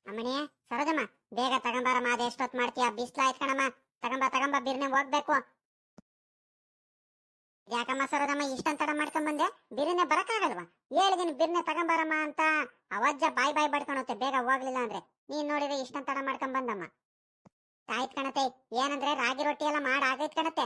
ಅಮ್ಮನೇ ಸರೋಜಮ್ಮ, ಬೇಗ ತಗೊಂಬಾರಮ್ಮ. ಅದ ಎಷ್ಟೊತ್ ಮಾಡ್ತೀಯ? ಬಿಸ್ಲಾಯ್ತು ಕಣಮ್ಮ. ತಗೊಂಬ ಬಿರ್ನೆ ಹೋಗ್ಬೇಕು. ಯಾಕಮ್ಮ ಸರೋಜಮ್ಮ ಇಷ್ಟಂತ ತಡ ಮಾಡ್ಕೊಂಡ್ ಬಂದೆ? ಬಿರ್ನೆ ಬರಕ್ಕಾಗಲ್ವಾ? ಹೇಳಿದೀನಿ ಬಿರ್ನೆ ತಗೊಂಬಾರಮ್ಮ ಅಂತ. ಅವಜ್ಜ ಬಾಯ್ ಬಡ್ಕೊಳತ್ತೆ ಬೇಗ ಹೋಗ್ಲಿಲ್ಲ ಅಂದ್ರೆ. ನೀನ್ ನೋಡಿದ್ರೆ ಇಷ್ಟಂತ ತಡ ಮಾಡ್ಕೊಂಡ್ ಬಂದಮ್ಮ. ಆಯ್ತ್ ಕಣತೆ. ಏನಂದ್ರೆ ರಾಗಿ ರೊಟ್ಟಿ ಎಲ್ಲ ಆಗೈತ್ ಕಣತೆ.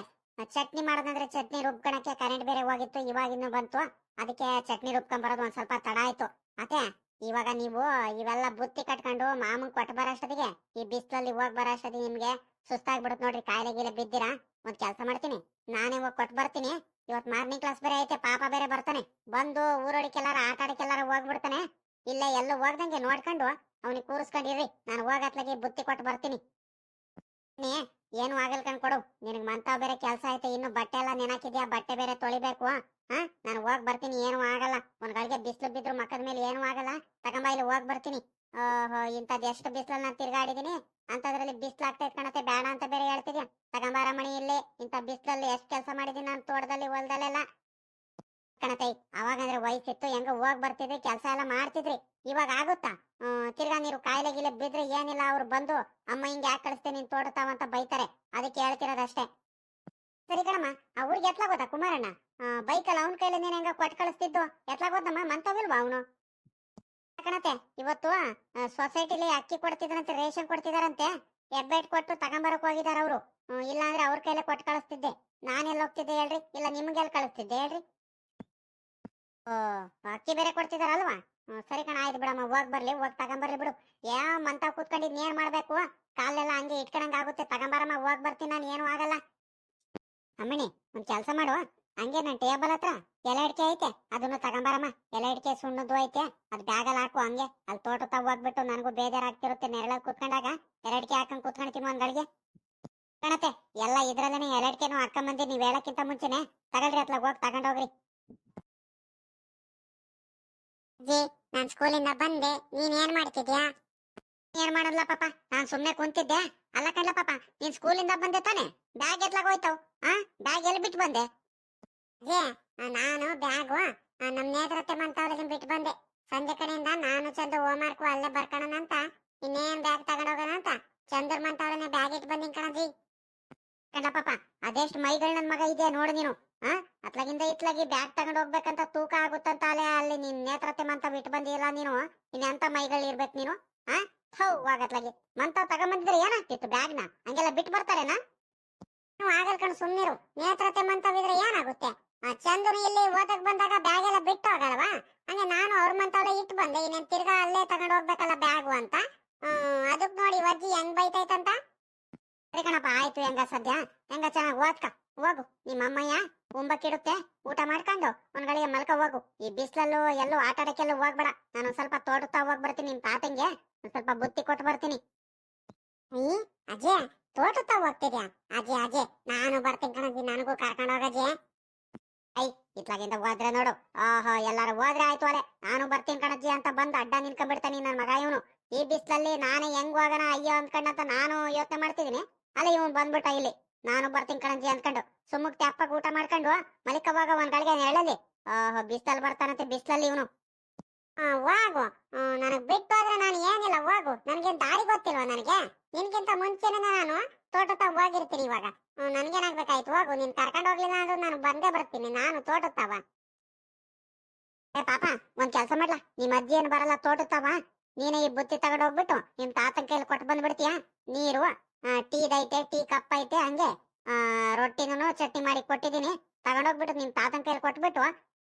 ಚಟ್ನಿ ಮಾಡೋದಂದ್ರೆ ಚಟ್ನಿ ರುಬ್ಕೊಳಕ್ಕೆ ಕರೆಂಟ್ ಬೇರೆ ಹೋಗಿತ್ತು, ಇವಾಗ ಇನ್ನು ಬಂತು. ಅದಕ್ಕೆ ಚಟ್ನಿ ರುಬ್ಕೊಂಡ್ ಬರೋದು ಒಂದ್ ಸ್ವಲ್ಪ ತಡ ಆಯ್ತು. ಅತ್ತೆ, ಇವಾಗ ನೀವು ಇವೆಲ್ಲ ಬುತ್ತಿ ಕಟ್ಕೊಂಡು ಮಾಮನ್ ಕೊಟ್ಟು ಬರೋಷ್ಟೊತ್ತಿಗೆ, ಈ ಬಿಸ್ಲಲ್ಲಿ ಹೋಗ್ ಬರೋಷ್ಟೊತ್ತಿಗೆ ನಿಮ್ಗೆ ಸುಸ್ತಾಗ್ಬಿಡುತ್ತೆ ನೋಡ್ರಿ. ಕಾಯಿಲೆ ಗೀಲೆ ಬಿದ್ದಿರಾ? ಒಂದ್ ಕೆಲ್ಸ ಮಾಡ್ತೀನಿ, ನಾನೇ ಹೋಗಿ ಕೊಟ್ಟು ಬರ್ತೀನಿ. ಇವತ್ ಮಾರ್ನಿಂಗ್ ಕ್ಲಾಸ್ ಬೇರೆ ಐತೆ, ಪಾಪ ಬೇರೆ ಬರ್ತಾನೆ. ಬಂದು ಊರೊಡಿಕೆಲ್ಲಾರ ಆಟ ಆಡಕ್ಕೆಲ್ಲಾರ ಹೋಗ್ಬಿಡ್ತಾನೆ. ಇಲ್ಲ ಎಲ್ಲೂ ಹೋಗ್ದಂಗೆ ನೋಡ್ಕೊಂಡು ಅವ್ನಿಗೆ ಕೂರಿಸ್ಕೊಂಡಿರ್ರಿ. ನಾನು ಹೋಗತ್ಲಾಗಿ ಬುತ್ತಿ ಕೊಟ್ಟು ಬರ್ತೀನಿ. ಏನು ಆಗಲ್ ಕಣ್ಕೊಡು. ನಿನಗ್ ಮಂತಾವ್ ಬೇರೆ ಕೆಲ್ಸ ಐತೆ. ಇನ್ನು ಬಟ್ಟೆ ಎಲ್ಲ ನೆನಾಕಿದ್ಯಾ, ಬಟ್ಟೆ ಬೇರೆ ತೊಳಿಬೇಕು. ನಾನು ಹೋಗ್ ಬರ್ತೀನಿ, ಏನು ಆಗಲ್ಲ. ಒಂದ್ ಗಳಿಗೆ ಬಿಸ್ಲು ಬಿದ್ರು ಮಕ್ಕದ ಮೇಲೆ ಏನು ಆಗಲ್ಲ. ತಗೊಂಬ, ಇಲ್ಲಿ ಹೋಗ್ ಬರ್ತೀನಿ. ಓಹೋ, ಇಂಥದ್ ಎಷ್ಟು ಬಿಸ್ಲಲ್ಲಿ ನಾನು ತಿರ್ಗಾಡಿದೀನಿ ಅಂತದ್ರಲ್ಲಿ ಬಿಸ್ಲಾಗ್ತೈತ್ ಕಣತೆ. ಬೇಡ ಅಂತ ಬೇರೆ ಹೇಳ್ತಿದ್ಯಾ? ತಗೊಂಬಾರ ಮಣಿ ಇಲ್ಲಿ. ಇಂಥ ಬಿಸ್ಲಲ್ಲಿ ಎಷ್ಟ್ ಕೆಲ್ಸ ಮಾಡಿದೀನಿ ನಾನು ತೋಟದಲ್ಲಿ ಹೊಲದಲ್ಲೆಲ್ಲ ಕಣತೈ. ಅವಾಗಂದ್ರೆ ವಯಸ್ಸಿತ್ತು, ಹೆಂಗ ಹೋಗ್ ಬರ್ತಿದ್ರಿ, ಕೆಲ್ಸ ಎಲ್ಲ ಮಾಡ್ತಿದ್ರಿ. ಇವಾಗ ಆಗುತ್ತಾ? ತಿರ್ಗಾ ನೀರು ಕಾಯಿಲೆ ಗಿಲೆ ಬಿದ್ರೆ ಏನಿಲ್ಲ, ಅವ್ರು ಬಂದು ಅಮ್ಮ ಹಿಂಗೆ ಯಾಕೆ ಕಳಿಸ್ತೇ ನೀನ್ ತೋಟತಾವಂತ ಬೈತಾರೆ. ಅದಕ್ಕೆ ಹೇಳ್ತಿರೋದಷ್ಟೇ. ಸರಿ ಕಣಮ್ಮ. ಆ ಊರಿಗೆ ಎತ್ಲಾಗೋದ ಕುಮಾರಣ್ಣ? ಬೈಕಲ್ಲ ಅವನ ಕೈಲಿ ನೀನ್ ಹೆಂಗ ಕೊಟ್ಟು ಕಳಿಸ್ತಿದ್ದು? ಎತ್ಲಾಗೋದಮ್ಮ? ಮಂತವಿಲ್ವಾ ಅವನು? ಕಣತೆ, ಇವತ್ತು ಸೊಸೈಟಿಲಿ ಅಕ್ಕಿ ಕೊಡ್ತಿದ್ರಂತೆ, ರೇಷನ್ ಕೊಡ್ತಿದಾರಂತೆ. ಹೆಬ್ಬೆಟ್ ಕೊಟ್ಟು ತಗೊಂಬರಕ್ ಹೋಗಿದಾರ ಅವರು. ಇಲ್ಲ ಅಂದ್ರೆ ಅವ್ರ ಕೈಲೇ ಕೊಟ್ಟು ಕಳಿಸ್ತಿದ್ದೆ. ನಾನೆಲ್ಲ ಹೋಗ್ತಿದ್ದೆ ಹೇಳ್ರಿ? ಇಲ್ಲ ನಿಮ್ಗೆಲ್ಲ ಕಳಿಸ್ತಿದ್ದೆ ಹೇಳ್ರಿ? ಓ, ಅಕ್ಕಿ ಬೇರೆ ಕೊಡ್ತಿದಾರಲ್ವಾ? ಸರಿ ಕಣ, ಆಯ್ತು ಬಿಡಮ್ಮ. ಹೋಗ್ ಬರ್ಲಿ, ಹೋಗ್ ತಗೊಂಬರ್ಲಿ ಬಿಡು. ಯಾವ ಮಂತ ಕೂತ್ಕೊಂಡಿದ್ ಏನ್ ಮಾಡ್ಬೇಕು? ಕಾಲೆಲ್ಲ ಹಂಗೆ ಇಟ್ಕೊಂಡಂಗ ಆಗುತ್ತೆ. ತಗೊಂಬರಮ್ಮ, ಹೋಗ್ ಬರ್ತೀನಿ ನಾನು, ಏನು ಆಗಲ್ಲ. ಅಮ್ಮಣಿ, ಒಂದ್ ಕೆಲ್ಸ ಮಾಡುವ. ಹಂಗೆ ನನ್ ಟೇಬಲ್ ಹತ್ರ ಎಲೆ ಅಡಿಕೆ ಐತೆ, ಅದನ್ನು ತಗೊಂಬರಮ್ಮ. ಎಲೆ ಅಡಿಕೆ ಸುಣ್ಣದ್ದು ಐತೆ, ಅದ್ ಬ್ಯಾಗಲ್ಲಿ ಹಾಕು. ಹಂಗೆ ಅಲ್ಲಿ ತೋಟ ಹೋಗ್ಬಿಟ್ಟು ನನಗೂ ಬೇಜಾರಾಗ್ತಿರುತ್ತೆ. ನೆರಳಲ್ಲಿ ಕೂತ್ಕೊಂಡಾಗ ಎಲೆ ಅಡಿಕೆ ಹಾಕೊಂಡ್ ಕೂತ್ಕೊಂಡ್ತೀನಿ ಒಂದ್ ಗಳಿಗೆ. ಕಣತೆ, ಎಲ್ಲ ಇದ್ರಲ್ಲೇನೆ ಎಲೆ ಅಡಿಕೆನು ಹಾಕೊಂಬಂದಿ. ನೀವ್ ಹೇಳಕ್ಕಿಂತ ಮುಂಚೆನೆ ತಗೊಳ್ರಿ, ಅತ್ಲಾಗ ಹೋಗಿ ತಗೊಂಡೋಗ್ರಿ. ಜಿ, ನಾನ್ ಸ್ಕೂಲಿಂದ ಬಂದೆ. ನೀನ್ ಏನ್ ಮಾಡ್ತಿದ್ಯಾ? ಏನ್ ಮಾಡಲ್ಲ ಪಾಪ, ನಾನ್ ಸುಮ್ನೆ ಕುಂತಿದ್ದೆ. ಅಲ್ಲ ಕಣ್ಲ ಪಾಪ, ನೀನ್ ಸ್ಕೂಲಿಂದ ಬಂದೆ ತಾನೆ? ಬ್ಯಾಗ್ ಎತ್ಲಾಗ ಹೋಯ್ತಾವ್? ಬ್ಯಾಗ್ ಎಲ್ಲಿ ಬಿಟ್ಟು ಬಂದೆ? ಜಿ, ನಾನು ಬ್ಯಾಗು ನಮ್ ನೇತ್ರತೆ ಮಂತವ್ರಿಗೆ ಬಿಟ್ಟು ಬಂದೆ. ಸಂಜೆ ಕಡೆಯಿಂದ ನಾನು ಚಂದ ಹೋಮ್ ವರ್ಕ್ ಅಲ್ಲೇ ಬರ್ಕೋಣ ಅಂತ, ಇನ್ನೇನ್ ಬ್ಯಾಗ್ ತಗೊಂಡೋಗೋಣ ಅಂತ ಚಂದ್ರ ಮಂತವ್ರನೆ ಬ್ಯಾಗ್ ಇಟ್ಟು ಬಂದಿನ್ ಕಣಜಿ. ಕಣ್ಲ ಪಾಪ, ಅದೆಷ್ಟು ಮೈಗಳ್ ನನ್ ಮಗ ಇದೆಯಾ ನೋಡು ನೀನು. ಅತ್ಲಾಗಿಂದ ಇತ್ಲಾಗಿ ಬ್ಯಾಗ್ ತಗೊಂಡ್ ಹೋಗ್ಬೇಕಂತ ತೂಕ ಆಗುತ್ತಂತ ಅಲ್ಲಿ ನಿನ್ ನೇತ್ರತೆ ಮಂತ ಬಿಟ್ಟು ಬಂದಿಲ್ಲ ನೀನು. ಇನ್ನೆಂತ ಮೈಗಳು ಇರ್ಬೇಕು ನೀನು? ಹೋಗತ್ಲಾಗಿ ಮಂತಾವ್ ತಗೊಂಬಂದಿದ್ರೆ ಏನಾಗ್ತಿತ್ತು ಬ್ಯಾಗ್ನ? ಹಂಗೆಲ್ಲ ಬಿಟ್ಟು ಬರ್ತಾರೇನಾ? ನೀವು ಆಗಲ್ ಕಣ್, ಸುಮ್ನಿರು. ನೇತ್ರತೆ ಮಂತವಿದ್ರೆ ಏನಾಗುತ್ತೆ? ಚಂದನು ಇಲ್ಲಿ ಓದಕ್ ಬಂದಾಗ ಬ್ಯಾಗ್ ಎಲ್ಲ ಬಿಟ್ಟು ಹೋಗಲ್ವಾ? ಹಂಗೆ ನಾನು ಅವ್ರ ಮಂತವಳೆ ಇಟ್ಟು ಬಂದೆ. ಇನ್ನೇನ್ ತಿರ್ಗಾ ಅಲ್ಲೇ ತಗೊಂಡ್ ಹೋಗ್ಬೇಕಲ್ಲ ಬ್ಯಾಗು ಅಂತ. ಅದಕ್ ನೋಡಿ ವಜ್ಜಿ ಹೆಂಗ್ ಬೈತೈತಂತ. ಸರಿ ಕಣಪ್ಪ, ಆಯ್ತು. ಹೆಂಗ ಸದ್ಯ ಹೆಂಗ ಚೆನ್ನಾಗ್ ಓದ್ಕ ಹೋಗು. ನಿಮ್ಮ ಅಮ್ಮಯ್ಯ ಉಂಬಕ್ಕಿಡುತ್ತೆ, ಊಟ ಮಾಡ್ಕೊಂಡು ಒಂದ್ ಗಳಿಗೆ ಮಲ್ಕ ಹೋಗು. ಈ ಬಿಸ್ಲಲ್ಲೂ ಎಲ್ಲೂ ಆಟ ಆಡಕ್ಕೆಲ್ಲ ಹೋಗ್ಬೇಡ. ನಾನು ಸ್ವಲ್ಪ ತೋಟತಾ ಹೋಗ್ ಬರ್ತೀನಿ. ನಿಮ್ ತಾತಂಗೆ ಒಂದ್ ಸ್ವಲ್ಪ ಬುತ್ತಿ ಕೊಟ್ಟು ಬರ್ತೀನಿ. ಅಜಯ್, ತೋಟತಾ ಹೋಗ್ತಿದ್ಯಾ? ಅಜಯ್ ನಾನು ಬರ್ತೀನಿ ಕಣಜಿ, ನನಗೂ ಕರ್ಕೊಂಡು ಹೋಗಜೆ. ಐ, ಇತ್ಲಾಗಿಂದ ಹೋದ್ರೆ ನೋಡು, ಎಲ್ಲಾರು ಹೋದ್ರೆ ಆಯ್ತು ಅಲೆ. ನಾನು ಬರ್ತೀನಿ ಕಣಜ್ಜಿ ಅಂತ ಬಂದು ಅಡ್ಡ ನಿನ್ಕೊಂಡ್ಬಿಡ್ತಾನೆ ನನ್ ಮಗ ಇವನು. ಈ ಬಿಸ್ಲಲ್ಲಿ ನಾನೇ ಹೆಂಗ್ ಹೋಗೋಣ ಅಯ್ಯೋ ಅಂದ್ಕೊಂಡಂತ ನಾನು ಯೋಚನೆ ಮಾಡ್ತಿದೀನಿ. ಅಲ್ಲ ಇವನ್ ಬಂದ್ಬಿಟ್ಟ ಇಲ್ಲಿ. ನಾನು ಬರ್ತೀನಿ ಕಣಜ್ಜಿ ಅಂದ್ಕೊಂಡು ಸುಮ್ಮಕ್ ತೆಪ್ಪಗ್ ಊಟ ಮಾಡ್ಕೊಂಡು ಮಲಿಕವಾಗ ಒಂದ್ ಗಳಿಗೆ ಹೇಳಲಿ. ಬಿಸ್ಲಲ್ಲಿ ಬರ್ತಾನಂತೆ, ಬಿಸ್ಲಲ್ಲಿ ಇವನು. ಹೋಗು, ನನಗ್ ಬಿಟ್ಟು ಹೋದ್ರೆ ನಾನು ಏನಿಲ್ಲ, ಹೋಗು. ನನ್ಗೇನ್ ದಾರಿ ಗೊತ್ತಿಲ್ವಾ ನನಗೆ? ನಿನ್ಗಿಂತ ಮುಂಚೆನೆ ನಾನು ತೋಟದ ಹೋಗಿರ್ತೀನಿ. ಇವಾಗ ನನ್ಗೇನಾಗ್ಬೇಕಾಯ್ತು? ಹೋಗು, ನೀನ್ ಕರ್ಕೊಂಡು ಹೋಗ್ಲಿಲ್ಲ ಅಂದ್ರೆ ನಾನು ಬಂದೇ ಬರ್ತೀನಿ. ನಾನು ತೋಟತ್ತವ. ಪಾಪ, ಒಂದ್ ಕೆಲ್ಸ ಮಾಡ್ಲಾ, ನಿಮ್ ಅಜ್ಜಿ ಏನ್ ಬರಲ್ಲ ತೋಟತ್ತವ. ನೀನೇ ಈ ಬುತ್ತಿ ತಗೊಂಡ್ ಹೋಗ್ಬಿಟ್ಟು ನಿಮ್ ತಾತನ್ ಕೈಲಿ ಕೊಟ್ಟು ಬಂದ್ಬಿಡ್ತೀಯ. ನೀರು, ಟೀದೈತೆ, ಟೀ ಕಪ್ ಐತೆ, ಹಂಗೆ ರೊಟ್ಟಿನೂ ಚಟ್ನಿ ಮಾಡಿ ಕೊಟ್ಟಿದೀನಿ. ತಗೊಂಡೋಗ್ಬಿಟ್ಟು ನಿಮ್ ತಾತನ್ ಕೈಲಿ ಕೊಟ್ಬಿಟ್ಟು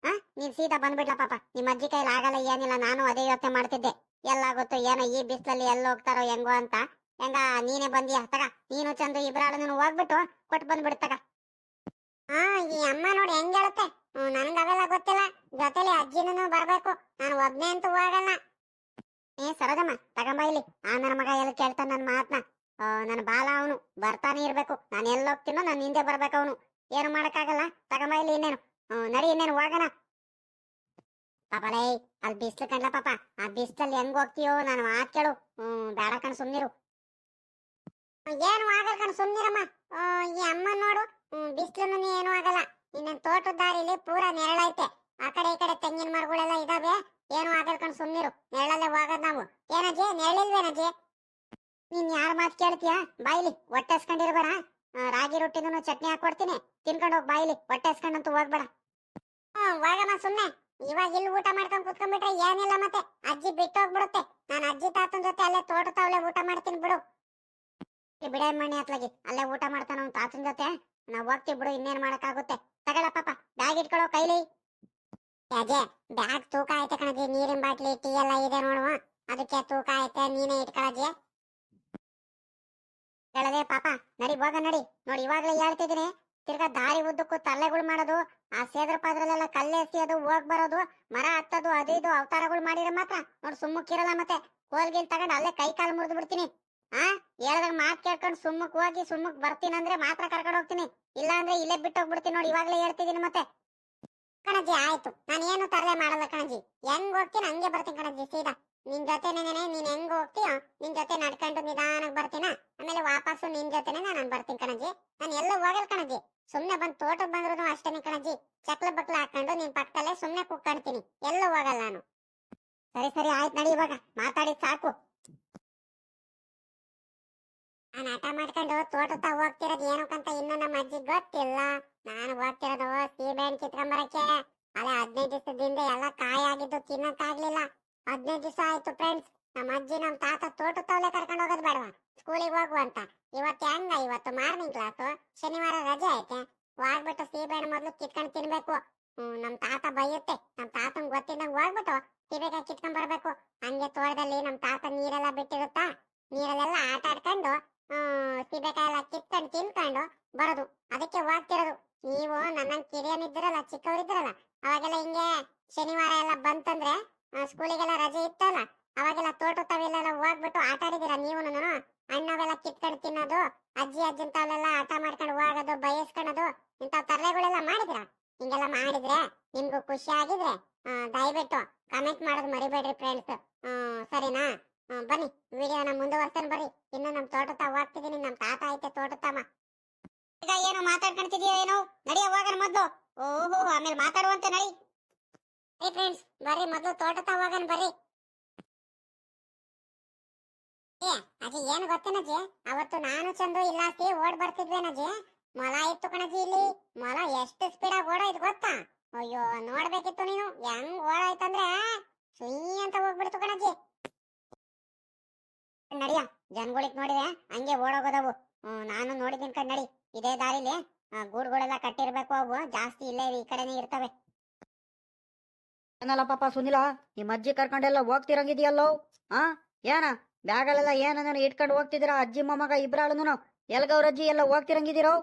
ನೀನ್ ಸೀದಾ ಬಂದ್ಬಿಡ್ಲಾ ಪಾಪ. ನಿಮ್ ಅಜ್ಜಿ ಕೈಲಿ ಆಗಲ್ಲ, ಏನಿಲ್ಲ. ನಾನು ಅದೇ ಯೋಚನೆ ಮಾಡ್ತಿದ್ದೆ, ಎಲ್ಲಾಗುತ್ತೋ ಏನೋ ಈ ಬಿಸ್ಲಲ್ಲಿ ಎಲ್ಲಿ ಹೋಗ್ತಾರೋ ಹೆಂಗೋ ಅಂತ. ಹೆಂಗ ನೀನೇ ಬಂದಿಯ ತಗ. ನೀನು ಚಂದ ಇಬ್ರಾಳನು ಹೋಗ್ಬಿಟ್ಟು ಕೊಟ್ಟು ಬಂದ್ಬಿಡ್ತಗ. ಈ ಅಮ್ಮ ನೋಡಿ ಹೆಂಗ್ ಹೇಳುತ್ತೆ. ನನ್ಗ ಅವೆಲ್ಲ ಗೊತ್ತಿಲ್ಲ. ಜೊತೆಲಿ ಅಜ್ಜಿನೂ ಬರ್ಬೇಕು. ನಾನು ಒಬ್ನೇ ಅಂತೂ ಹೋಗಲ್ಲ. ಸರೋಜಮ್ಮ, ತಗೊಂಬ ಇಲ್ಲಿ. ನನ್ನ ಮಗ ಎಲ್ಲಿ ಕೇಳ್ತಾನ ನನ್ ಮಾತ್ನ. ನನ್ ಬಾಲ ಅವನು ಬರ್ತಾನೆ ಇರ್ಬೇಕು. ನಾನು ಎಲ್ಲಿ ಹೋಗ್ತೀನೋ ನನ್ನ ಹಿಂದೆ ಬರ್ಬೇಕು ಅವನು. ಏನು ಮಾಡಕ್ಕಾಗಲ್ಲ. ತಗೊಂಬ ಇಲ್ಲಿ. ಇನ್ನೇನು ನಡಿ, ಇನ್ನೇನು ಹೋಗೋಣ. ಪಾಪಲೇ, ಅಲ್ಲಿ ಬಿಸ್ಲು ಕಂಡ್ಲ ಪಾಪ. ಆ ಬಿಸ್ಲಲ್ಲಿ ಹೆಂಗ್ ಹೋಗ್ತೀಯೋ ನಾನು ಮಾತ್ ಕೇಳು. ಬೇಡ ಕಣ್, ಸುಮ್ನಿರು. ಏನು ಆಗಲ್ಲ ಕಣ್, ಸುಮ್ನಿರಮ್ಮ. ಈ ಅಮ್ಮ ನೋಡು, ಬಿಸ್ಲು ಏನು ಆಗಲ್ಲ. ಇನ್ನೇನ್ ತೋಟದ ದಾರಿಲಿ ಪೂರಾ ನೆರಳೈತೆ. ಆ ಕಡೆ ಈ ಕಡೆ ತೆಂಗಿನ ಮರಗಳೆಲ್ಲ ಇದಾವೆ. ಏನು ಆಗಲ್ಕೊಂಡು ಸುಮ್ನಿರು, ನೆರಳಲ್ಲೇ ಹೋಗೋದ್ ನಾವು. ಏನಜ್ಜಿ ನೆರಳಿಲ್ವೇನಜ್ಜಿ? ನೀನ್ ಯಾರ ಮಾತು ಕೇಳ್ತೀಯ? ಬಾಯಿಲಿ ಹೊಟ್ಟೆ ಹಸ್ಕೊಂಡಿರ್ಬೇಡ. ರಾಗಿ ರೊಟ್ಟಿನೂ ಚಟ್ನಿ ಹಾಕೊಡ್ತೀನಿ, ತಿನ್ಕೊಂಡು ಹೋಗ್ ಬಾಯಿಲಿ. ಹೊಟ್ಟೆ ಹಸ್ಕೊಂಡಂತೂ ಹೋಗ್ಬೇಡ. ಹೋಗಮ್ಮ ಸುಮ್ನೆ. ಇವಾಗ ಇಲ್ಲಿ ಊಟ ಮಾಡ್ಕೊಂಡ್ ಕುತ್ಕೊಂಡ್ಬಿಟ್ರೆ ಏನಿಲ್ಲ, ಮತ್ತೆ ಅಜ್ಜಿ ಬಿಟ್ಟು ಹೋಗ್ಬಿಡುತ್ತೆ. ನಾನು ಅಜ್ಜಿ ತಾತನ ಜೊತೆ ಅಲ್ಲೇ ತೋಟ ತಾವಲೆ ಊಟ ಮಾಡ್ತೀನಿ ಬಿಡು. ಬಿಡ ಮಣ್ಣಿ ಹತ್ಲಾಗಿ ಅಲ್ಲೇ ಊಟ ಮಾಡ್ತಾನ ಅವ್ನ್ ತಾತನ ಜೊತೆ. ನಾವ್ ಹೋಗ್ತೀವಿ ಬಿಡು, ಇನ್ನೇನ್ ಮಾಡಕ್ಕಾಗುತ್ತೆ. ತಗೊಳ ಪಾಪ, ಬ್ಯಾಗ್ ಇಟ್ಕೊಳ್ಳೋ ಕೈಲಿ. ಅಜಯ್, ಬ್ಯಾಗ್ ತೂಕ ಐತೆ ಕಣಜಿ. ನೀರಿನ ಬಾಟ್ಲಿ ಟೀ ಎಲ್ಲ ಇದೆ ನೋಡುವ, ಅದಕ್ಕೆ ತೂಕ ಐತೆ. ನೀನೇ ಇಟ್ಕೊಳ್ಳಜಿ. ಹೇಳದೆ ಪಾಪ, ನಡಿ ಹೋಗ ನಡಿ. ನೋಡಿ ಇವಾಗ್ಲೇ ಹೇಳ್ತಿದೀನಿ, ತಿರ್ಗಾ ದಾರಿ ಉದ್ದಕ್ಕೂ ತಲ್ಲೆಗಳು ಮಾಡೋದು, ಆ ಸೇದ್ರ ಪಾದ್ರಲ್ಲೆಲ್ಲ ಕಲ್ಲೆ ಎಸಿಯೋದು, ಹೋಗ್ ಬರೋದು, ಮರ ಹತ್ತೋದು, ಅದು ಇದು ಅವತಾರಗಳು ಮಾಡಿದ್ರೆ ಮಾತ್ರ ನೋಡ್ ಸುಮ್ಮಕ್ಕಿರಲ್ಲ. ಮತ್ತೆ ಕೋಲ್ಗಿಲ್ ತಗೊಂಡ್ ಅಲ್ಲೇ ಕೈ ಕಾಲು ಮುರಿದು ಬಿಡ್ತೀನಿ. ಹೇಳ್ದಾಗ ಮಾತ್ ಕೇಳ್ಕೊಂಡು ಸುಮ್ಮಕ್ ಹೋಗಿ ಸುಮ್ಮಕ್ ಬರ್ತೀನಿ ಅಂದ್ರೆ ಮಾತ್ರ ಕರ್ಕೊಂಡು ಹೋಗ್ತೀನಿ, ಇಲ್ಲ ಅಂದ್ರೆ ಇಲ್ಲೇ ಬಿಟ್ಟು ಹೋಗ್ಬಿಡ್ತೀನಿ. ನೋಡಿ ಇವಾಗ್ಲೇ ಹೇಳ್ತಿದೀನಿ. ಮತ್ತೆ ಕಣಜ್ಜಿ ಆಯ್ತು, ನಾನು ಏನು ತರಲೆ ಮಾಡಲ್ಲ ಕಣಜ್ಜಿ. ಹೆಂಗ್ ಹೋಗ್ತೀನಿ ಹಂಗೆ ಬರ್ತೀನಿ ಕಣಜ್ಜಿ, ಸೀದಾ ನಿನ್ ಜೊತೆನೆ. ನೀನ್ ಹೆಂಗ್ ಹೋಗ್ತೀಯೋ ನಿನ್ ಜೊತೆ ನಡ್ಕೊಂಡು ನಿಧಾನಕ್ ಬರ್ತೀನ, ಆಮೇಲೆ ವಾಪಸ್ಸು ನಿನ್ ಜೊತೆನೆ ನಾನು ಬರ್ತೀನಿ ಕಣಜ್ಜಿ. ನಾನು ಎಲ್ಲ ಹೋಗಲ್ ಕಣಜ್ಜಿ. ಸುಮ್ನೆ ಬಂದ್ ತೋಟಕ್ ಬಂದ್ರು ಅಷ್ಟೇನೆ ಕಣಜ್ಜಿ, ಚಕ್ಲ ಬಕ್ಲ ಹಾಕೊಂಡು ನಿನ್ ಪಕ್ಕದಲ್ಲೇ ಸುಮ್ನೆ ಕುಕ್ಕಾಡ್ತೀನಿ, ಎಲ್ಲ ಹೋಗಲ್ಲ ನಾನು. ಸರಿ ಸರಿ ಆಯ್ತು, ನಡಿ ಇವಾಗ ಮಾತಾಡಿದ್ ಸಾಕು. ನಾನು ಆಟ ಮಾಡ್ಕೊಂಡು ತೋಟದ ಹೋಗ್ತಿರೋದು ಏನಕ್ಕಂತ ಇನ್ನು ನಮ್ಮ ಅಜ್ಜಿ ಗೊತ್ತಿಲ್ಲ. ನಾನು ಹೋಗ್ತಿರೋದು ಸೀಬೆಹಣ್ಣು ಕಿತ್ಕೊಂಬರಕ್ಕೆ. ಅಲ್ಲೇ 15 ದಿವಸದಿಂದ ಎಲ್ಲ ಕಾಯಿ ಆಗಿದ್ದು ತಿನ್ನಕ್ಕಾಗ್ಲಿಲ್ಲ. 15 ದಿವಸ ಆಯ್ತು ಫ್ರೆಂಡ್ಸ್. ನಮ್ಮ ಅಜ್ಜಿ ನಮ್ಮ ತಾತ ತೋಟ ತವಲೆ ಕರ್ಕೊಂಡು ಹೋಗೋದು ಬೇಡವಾ, ಸ್ಕೂಲಿಗೆ ಹೋಗುವಂತ. ಇವತ್ತು ಹೆಂಗ, ಇವತ್ತು ಮಾರ್ನಿಂಗ್ ಕ್ಲಾಸು, ಶನಿವಾರ ರಜೆ ಐತೆ. ಹೋಗ್ಬಿಟ್ಟು ಸೀಬೆಹಣ್ಣು ಮೊದ್ಲು ಕಿತ್ಕೊಂಡು ತಿನ್ಬೇಕು. ನಮ್ ತಾತ ಬೈಯುತ್ತೆ. ನಮ್ ತಾತಂಗ್ ಗೊತ್ತಿದ್ದಂಗ್ ಹೋಗ್ಬಿಟ್ಟು ಸೀಬೆಕಾಯಿ ಕಿತ್ಕೊಂಡ್ ಬರ್ಬೇಕು. ಹಂಗೆ ತೋಟದಲ್ಲಿ ನಮ್ ತಾತ ನೀರೆಲ್ಲ ಬಿಟ್ಟಿರುತ್ತಾ, ನೀರಲ್ಲೆಲ್ಲ ಆಟ ಆಡ್ಕೊಂಡು ಸೀಬೆಕಾಯಿ ಎಲ್ಲ ಕಿತ್ಕೊಂಡು ತಿನ್ಕೊಂಡು ಬರೋದು. ಅದಕ್ಕೆ ಹೋಗ್ತಿರೋದು. ನೀವು ನನ್ನಂಗ್ ಕಿರಿಯನಿದ್ರಲ್ಲ, ಚಿಕ್ಕವರಿದ್ರಲ್ಲ, ಅವಾಗೆಲ್ಲ ಹಿಂಗೆ ಶನಿವಾರ ಎಲ್ಲ ಬಂತಂದ್ರೆ, ಸ್ಕೂಲಿಗೆಲ್ಲ ರಜೆ ಇತ್ತಲ್ಲ, ಅವಾಗೆಲ್ಲ ತೋಟ ತಾವೆಲ್ಲ ಹೋಗ್ಬಿಟ್ಟು ಆಟ ಆಡಿದಿರ ನೀವು. ಹಣ್ಣವೆಲ್ಲ ಕಿತ್ಕೊಂಡು ತಿನ್ನೋದು, ಅಜ್ಜನ್ ತಾವೆಲ್ಲ ಆಟ ಮಾಡ್ಕೊಂಡು ಹೋಗೋದು, ಬಯಸ್ಕೊಳ್ಳೋದು, ಇಂಥ ತರಲೆಗಳೆಲ್ಲ ಮಾಡಿದಿರ. ಹಿಂಗೆಲ್ಲ ಮಾಡಿದ್ರೆ ನಿಮ್ಗೂ ಖುಷಿ ಆಗಿದ್ರೆ ದಯವಿಟ್ಟು ಕಮೆಂಟ್ ಮಾಡೋದು ಮರಿಬೇಡ್ರಿ ಫ್ರೆಂಡ್ಸ್. ಸರಿನಾ? ಬನ್ನಿ ವಿಡಿಯೋನ ಮುಂದುವರ್ತಾನೆ ಬರ್ರಿ. ಇನ್ನು ನಮ್ ತೋಟ ಹೋಗ್ತಿದೀನಿ, ನಮ್ ತಾತ ಐತೆ ತೋಟ ತಮ್ಮ. ಈಗ ಏನೋ ಮಾತಾಡ್ಕೊಂತಿದೀಯ ಏನೋ, ನಡಿಯ ಹೋಗೋಣ ಮೊದ್ಲು. ಓಹೋ, ಆಮೇಲೆ ಮಾತಾಡುವಂತೆ ನಡಿ. ಏ ಫ್ರೆಂಡ್ಸ್ ಬರ್ರಿ, ಮೊದ್ಲು ತೋಟ ಹೋಗೋಣ ಬರ್ರಿ. ಏ ಅಜ್ಜಿ, ಏನು ಗೊತ್ತೇನಜ್ಜಿ, ಅವತ್ತು ನಾನು ಚಂದು ಇಲ್ಲಾಸಿ ಓಡ್ ಬರ್ತಿದ್ವೇನಜ್ಜಿ, ಮೊಲ ಇತ್ತು ಕಣಜ್ಜಿ ಇಲ್ಲಿ. ಮೊಲ ಎಷ್ಟು ಸ್ಪೀಡಾಗಿ ಓಡೋಯ್ತು ಗೊತ್ತಾ? ಅಯ್ಯೋ, ನೋಡ್ಬೇಕಿತ್ತು ನೀನು. ಹೆಂಗ್ ಓಡಾಯ್ತಂದ್ರೆ ಸುಯ್ ಅಂತ ಹೋಗ್ಬಿಡ್ತು ಕಣಜ್ಜಿ. ನಡಿಯ, ಜನಗಳಿಗೆ ನೋಡಿದೆ ಹಂಗೆ ಓಡೋಗೋದವು. ನಾನು ನೋಡಿದ್ದೀನಿ ಕಣ್. ನಡಿ, ಇದೇ ದಾರಿಲಿ ಗೂಡ್ಗಳೆಲ್ಲ ಕಟ್ಟಿರ್ಬೇಕು. ಅವು ಜಾಸ್ತಿ ಇಲ್ಲೇ ಈ ಕಡೆನೇ ಇರ್ತವೆ. ಏನಲ್ಲ ಪಾಪ ಸುನಿಲ, ನಿಮ್ಮ ಅಜ್ಜಿ ಕರ್ಕೊಂಡೆಲ್ಲ ಹೋಗ್ತಿರಂಗಿದ್ಯಲ್ಲೋ. ಏನ ಬ್ಯಾಗಳೆಲ್ಲ ಏನ ಇಟ್ಕೊಂಡು ಹೋಗ್ತಿದ್ದೀರಾ? ಅಜ್ಜಿ ಮೊಮ್ಮಗ ಇಬ್ರಾಳನು ಎಲ್ಗವ್ರ ಅಜ್ಜಿ ಎಲ್ಲ ಹೋಗ್ತಿರಂಗಿದ್ದೀರೋ?